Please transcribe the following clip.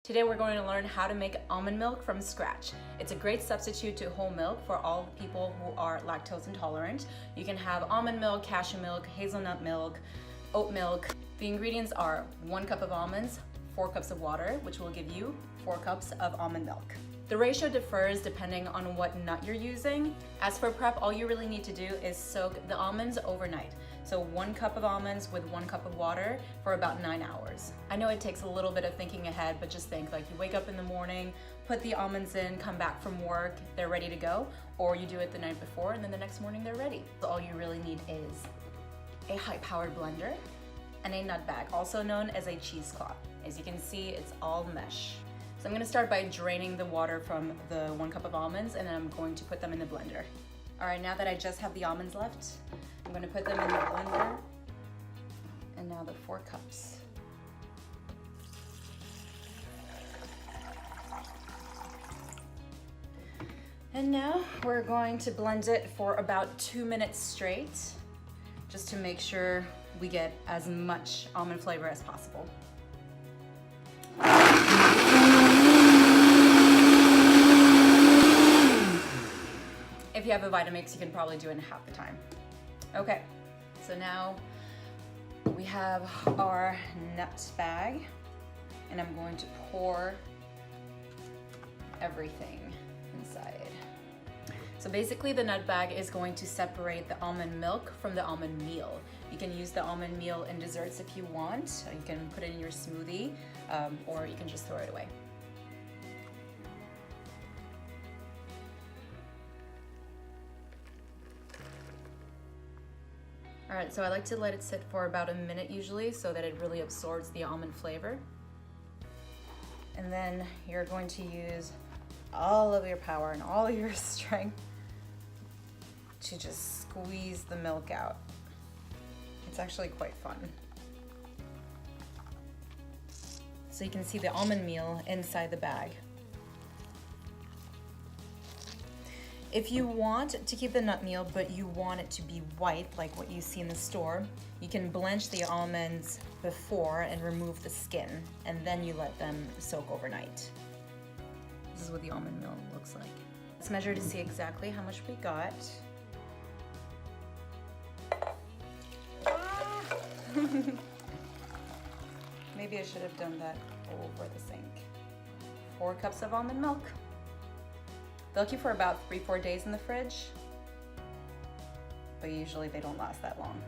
Today we're going to learn how to make almond milk from scratch. It's a great substitute to whole milk for all people who are lactose intolerant. You can have almond milk, cashew milk, hazelnut milk, oat milk. The ingredients are 1 cup of almonds, 4 cups of water, which will give you 4 cups of almond milk. The ratio differs depending on what nut you're using. As for prep, all you really need to do is soak the almonds overnight. So 1 cup of almonds with 1 cup of water for about 9 hours. I know it takes a little bit of thinking ahead, but just think like you wake up in the morning, put the almonds in, come back from work, they're ready to go, or you do it the night before and then the next morning they're ready. So all you really need is a high-powered blender and a nut bag, also known as a cheesecloth. As you can see, it's all mesh. So I'm gonna start by draining the water from the 1 cup of almonds, and then I'm going to put them in the blender. All right, now that I just have the almonds left, I'm gonna put them in the blender. And now the 4 cups. And now we're going to blend it for about 2 minutes straight, just to make sure we get as much almond flavor as possible. If you have a Vitamix, you can probably do it in half the time. Okay, so now we have our nut bag, and I'm going to pour everything inside. So basically the nut bag is going to separate the almond milk from the almond meal. You can use the almond meal in desserts if you want. You can put it in your smoothie, or you can just throw it away. All right, so I like to let it sit for about a minute usually so that it really absorbs the almond flavor. And then you're going to use all of your power and all of your strength to just squeeze the milk out. It's actually quite fun. So you can see the almond meal inside the bag. If you want to keep the nut meal, but you want it to be white, like what you see in the store, you can blanch the almonds before and remove the skin, and then you let them soak overnight. This is what the almond meal looks like. Let's measure to see exactly how much we got. Maybe I should have done that over the sink. 4 cups of almond milk. They'll keep for about 3-4 days in the fridge, but usually they don't last that long.